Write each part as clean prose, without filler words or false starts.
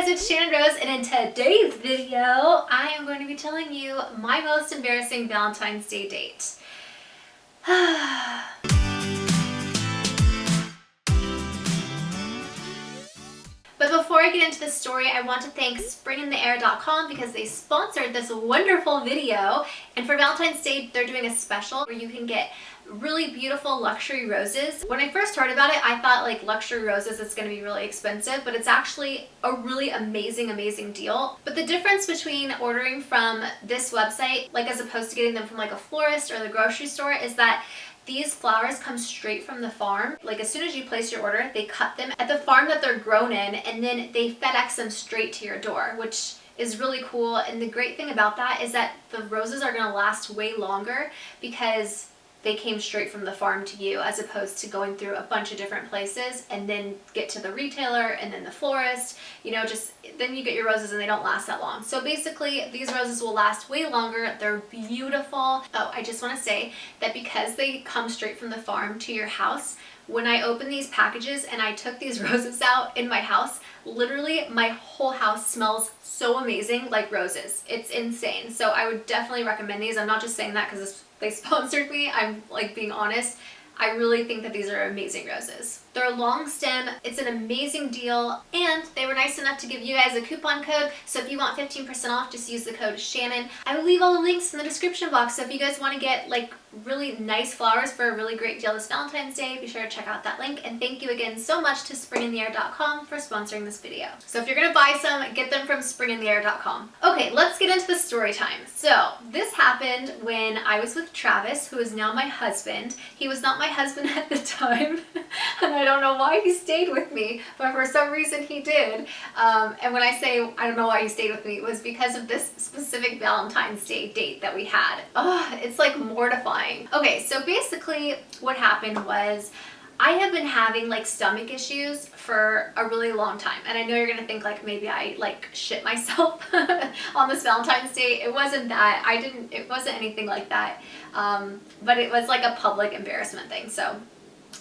guys, it's Channon Rose, and in today's video, I am going to be telling you my most embarrassing Valentine's Day date. But before I get into the story, I want to thank springintheair.com because they sponsored this wonderful video. And for Valentine's Day, they're doing a special where you can get really beautiful luxury roses. When I first heard about it, I thought like luxury roses is going to be really expensive, but it's actually a really amazing deal. But the difference between ordering from this website, like as opposed to getting them from like a florist or the grocery store, is that these flowers come straight from the farm. Like as soon as you place your order, they cut them at the farm that they're grown in, and then they FedEx them straight to your door, which is really cool. And the great thing about that is that the roses are going to last way longer because they came straight from the farm to you, as opposed to going through a bunch of different places and then get to the retailer and then the florist. You know, just then you get your roses and they don't last that long. So basically these roses will last way longer. They're beautiful. Oh, I just want to say that because they come straight from the farm to your house, when I opened these packages and I took these roses out in my house, literally my whole house smells so amazing, like roses. It's insane. So I would definitely recommend these. I'm not just saying that because they sponsored me. I'm like being honest. I really think that these are amazing roses. They're long stem, it's an amazing deal, and they were nice enough to give you guys a coupon code, so if you want 15% off, just use the code Shannon. I will leave all the links in the description box, so if you guys want to get like really nice flowers for a really great deal this Valentine's Day, be sure to check out that link. And thank you again so much to springintheair.com for sponsoring this video. So if you're gonna buy some, get them from springintheair.com. Okay, let's get into the story time. So this happened when I was with Travis, who is now my husband. He was not my husband at the time, and I don't know why he stayed with me, but for some reason he did. And when I say I don't know why he stayed with me, it was because of this specific Valentine's Day date that we had. Oh, it's like mortifying. Okay, so basically what happened was I have been having like stomach issues for a really long time. And I know you're gonna think like maybe I like shit myself on this Valentine's Day. It wasn't that. It wasn't anything like that. But it was like a public embarrassment thing. So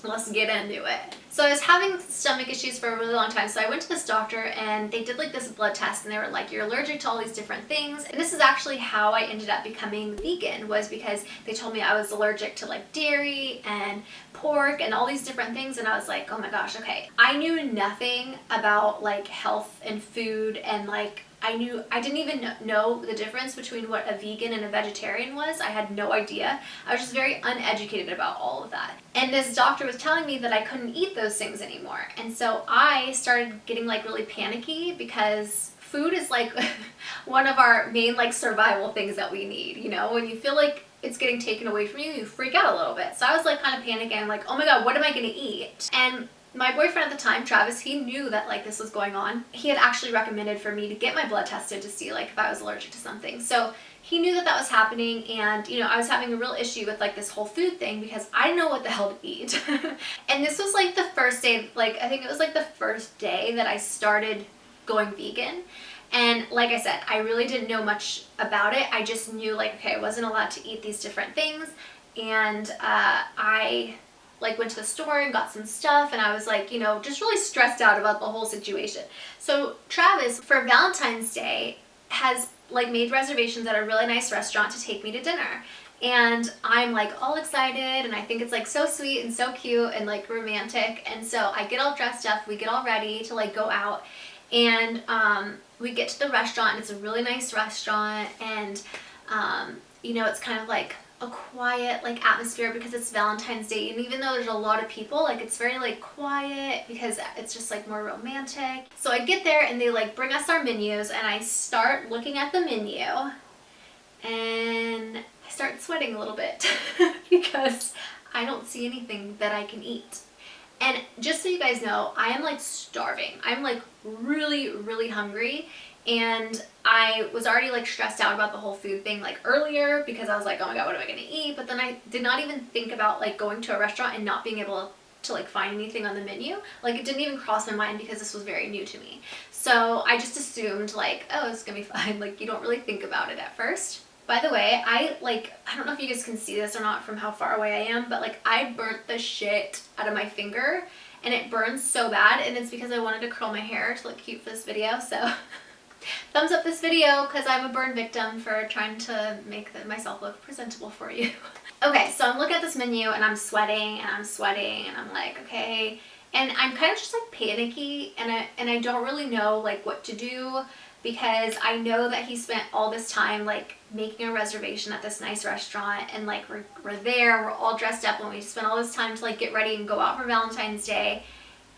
let's get into it. So I was having stomach issues for a really long time. So I went to this doctor and they did like this blood test, and they were like, you're allergic to all these different things. And this is actually how I ended up becoming vegan, was because they told me I was allergic to like dairy and pork and all these different things. And I was like, oh my gosh, okay. I knew nothing about like health and food, and like I didn't even know the difference between what a vegan and a vegetarian was. I had no idea. I was just very uneducated about all of that. And this doctor was telling me that I couldn't eat those things anymore. And so I started getting like really panicky, because food is like one of our main like survival things that we need. You know, when you feel like it's getting taken away from you, you freak out a little bit. So I was like kind of panicking. I'm like, oh my God, what am I gonna eat? And my boyfriend at the time, Travis, he knew that like this was going on. He had actually recommended for me to get my blood tested to see like if I was allergic to something. So he knew that that was happening, and you know, I was having a real issue with like this whole food thing because I didn't know what the hell to eat. And this was like the first day, like I think it was like the first day that I started going vegan. And like I said, I really didn't know much about it. I just knew like, okay, I wasn't allowed to eat these different things. And I like went to the store and got some stuff, and I was like, you know, just really stressed out about the whole situation. So Travis, for Valentine's Day, has like made reservations at a really nice restaurant to take me to dinner. And I'm like all excited, and I think it's like so sweet and so cute and like romantic. And so I get all dressed up, we get all ready to like go out, and we get to the restaurant, and it's a really nice restaurant, and you know, it's kind of like a quiet like atmosphere because it's Valentine's Day, and even though there's a lot of people, like it's very like quiet because it's just like more romantic. So I get there and they like bring us our menus, and I start looking at the menu and I start sweating a little bit because I don't see anything that I can eat. And just so you guys know, I am like starving. I'm like really hungry. And I was already like stressed out about the whole food thing like earlier because I was like, oh my God, what am I gonna eat? But then I did not even think about like going to a restaurant and not being able to like find anything on the menu. Like it didn't even cross my mind because this was very new to me. So I just assumed like, oh, it's gonna be fine. Like you don't really think about it at first. By the way, I don't know if you guys can see this or not from how far away I am, but like I burnt the shit out of my finger. and it burns so bad, and it's because I wanted to curl my hair to look cute for this video. So thumbs up this video because I'm a burn victim for trying to make myself look presentable for you. Okay, so I'm looking at this menu and I'm sweating and I'm sweating and I'm like, okay, and I'm kind of just like panicky, and I don't really know like what to do, because I know that he spent all this time like making a reservation at this nice restaurant, and like we're there, we're all dressed up, and we spent all this time to like get ready and go out for Valentine's Day.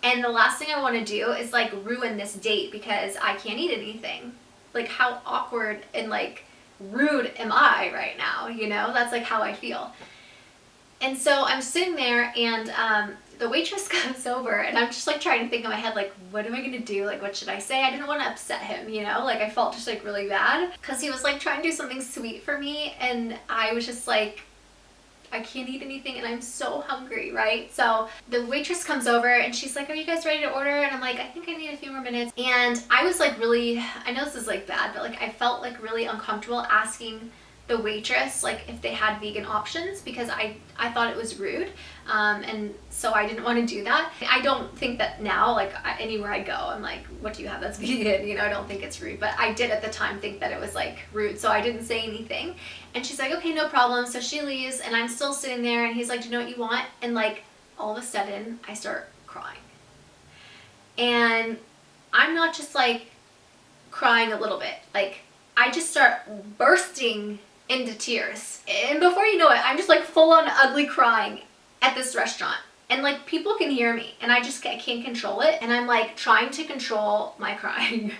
And the last thing I want to do is like ruin this date because I can't eat anything. Like, how awkward and like rude am I right now? You know, that's like how I feel. And so I'm sitting there, and the waitress comes over, and I'm just like trying to think in my head, like, what am I gonna do? Like, what should I say? I didn't want to upset him, you know? Like, I felt just like really bad because he was like trying to do something sweet for me, and I was just like, I can't eat anything and I'm so hungry, right? So the waitress comes over and she's like, are you guys ready to order? And I'm like, I think I need a few more minutes. And I was like really, I know this is like bad, but like I felt like really uncomfortable asking the waitress like if they had vegan options, because I thought it was rude, and so I didn't want to do that. I don't think that now, like anywhere I go, I'm like, what do you have that's vegan? You know, I don't think it's rude, but I did at the time think that it was like rude, so I didn't say anything. And she's like, okay, no problem. So she leaves, and I'm still sitting there, and he's like, do you know what you want? And like all of a sudden I start crying, and I'm not just like crying a little bit, like I just start bursting into tears. And before you know it, I'm just like full on ugly crying at this restaurant. And like people can hear me, and I can't control it. And I'm like trying to control my crying.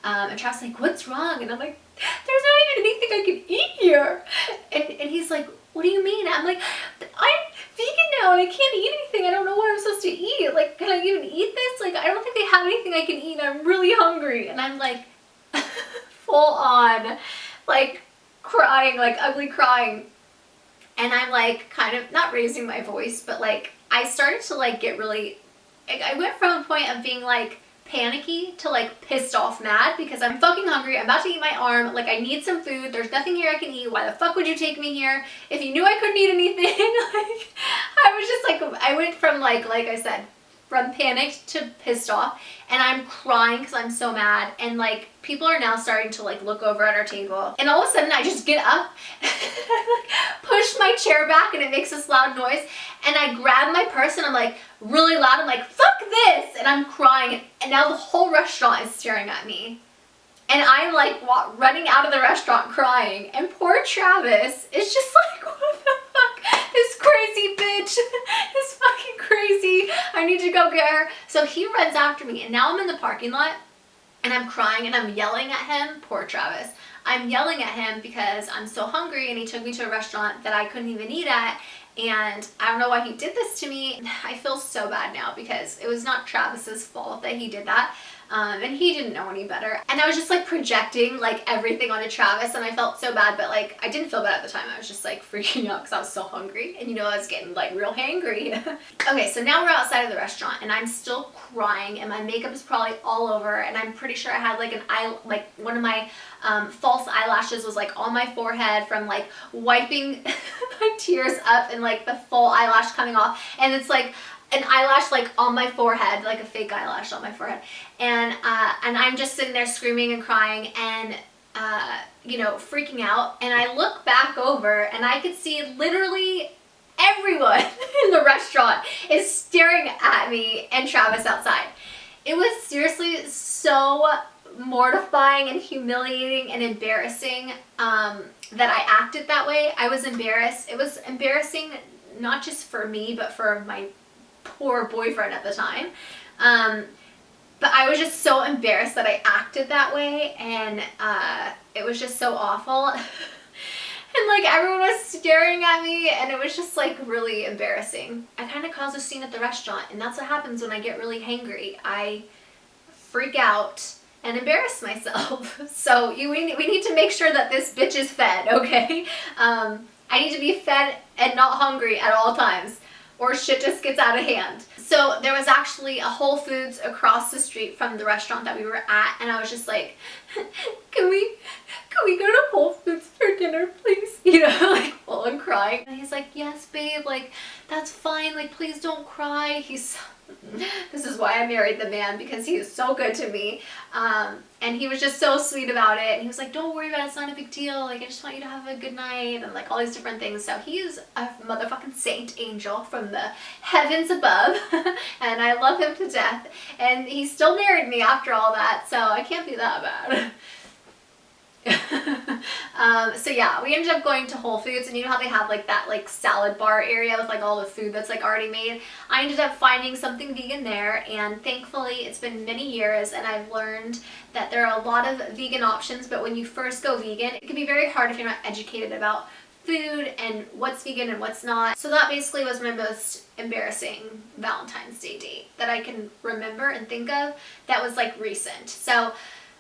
And Travis like, what's wrong? And I'm like, there's not even anything I can eat here. And he's like, what do you mean? I'm like, I'm vegan now and I can't eat anything. I don't know what I'm supposed to eat. Like, can I even eat this? Like, I don't think they have anything I can eat. I'm really hungry. And I'm like full on like crying, like ugly crying. And I'm like kind of not raising my voice, but like I started to like get really, I went from a point of being like panicky to like pissed off mad, because I'm fucking hungry. I'm about to eat my arm. Like, I need some food. There's nothing here I can eat. Why the fuck would you take me here if you knew I couldn't eat anything? Like, I was just like, I went from like I said, from panicked to pissed off, and I'm crying because I'm so mad. And like people are now starting to like look over at our table, and all of a sudden I just get up and I like push my chair back, and it makes this loud noise, and I grab my purse and I'm like really loud, I'm like, fuck this, and I'm crying, and now the whole restaurant is staring at me, and I'm like running out of the restaurant crying, and poor Travis is just like, what the fuck, this crazy bitch is fucking crazy, I need to go get her. So he runs after me, and now I'm in the parking lot, and I'm crying, and I'm yelling at him. Poor Travis. I'm yelling at him because I'm so hungry, and he took me to a restaurant that I couldn't even eat at, and I don't know why he did this to me. I feel so bad now because it was not Travis's fault that he did that. And he didn't know any better. And I was just like projecting like everything onto Travis, and I felt so bad, but like I didn't feel bad at the time. I was just like freaking out because I was so hungry, and you know, I was getting like real hangry. Okay, so now we're outside of the restaurant, and I'm still crying, and my makeup is probably all over, and I'm pretty sure I had like one of my false eyelashes was like on my forehead from like wiping my tears up, and like the full eyelash coming off, and it's like an eyelash like on my forehead, like a fake eyelash on my forehead, and I'm just sitting there screaming and crying, and you know, freaking out. And I look back over, and I could see literally everyone in the restaurant is staring at me and Travis outside. It was seriously so mortifying and humiliating and embarrassing that I acted that way. I was embarrassed. It was embarrassing not just for me, but for my poor boyfriend at the time. But I was just so embarrassed that I acted that way, and it was just so awful. And like everyone was staring at me, and it was just like really embarrassing. I kind of caused a scene at the restaurant, and that's what happens when I get really hangry. I freak out and embarrass myself. So we need to make sure that this bitch is fed, okay? I need to be fed and not hungry at all times, or shit just gets out of hand. So there was actually a Whole Foods across the street from the restaurant that we were at, and I was just like, can we we go to Whole Foods for dinner, please? You know, like full on crying. And he's like, yes, babe, like, that's fine. Like, please don't cry. This is why I married the man, because he is so good to me. And he was just so sweet about it. And he was like, don't worry about it. It's not a big deal. Like, I just want you to have a good night, and like all these different things. So he is a motherfucking saint angel from the heavens above. And I love him to death. And he still married me after all that. So I can't be that bad. So yeah, we ended up going to Whole Foods, and you know how they have like that like salad bar area with like all the food that's like already made. I ended up finding something vegan there, and thankfully it's been many years and I've learned that there are a lot of vegan options, but when you first go vegan, it can be very hard if you're not educated about food and what's vegan and what's not. So that basically was my most embarrassing Valentine's Day date that I can remember and think of that was like recent. So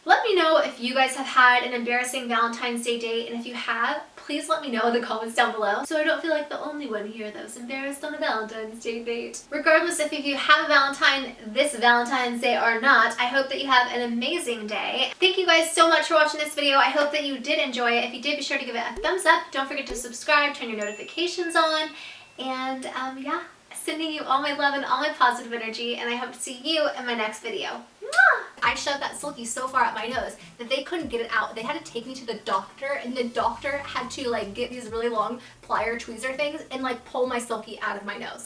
let me know if you guys have had an embarrassing Valentine's Day date, and if you have, please let me know in the comments down below so I don't feel like the only one here that was embarrassed on a Valentine's Day date. Regardless if you have a Valentine this Valentine's Day or not, I hope that you have an amazing day. Thank you guys so much for watching this video. I hope that you did enjoy it. If you did, be sure to give it a thumbs up. Don't forget to subscribe, turn your notifications on, and yeah, sending you all my love and all my positive energy, and I hope to see you in my next video. I shoved that silky so far up my nose that they couldn't get it out. They had to take me to the doctor, and the doctor had to like get these really long plier tweezer things and like pull my silky out of my nose.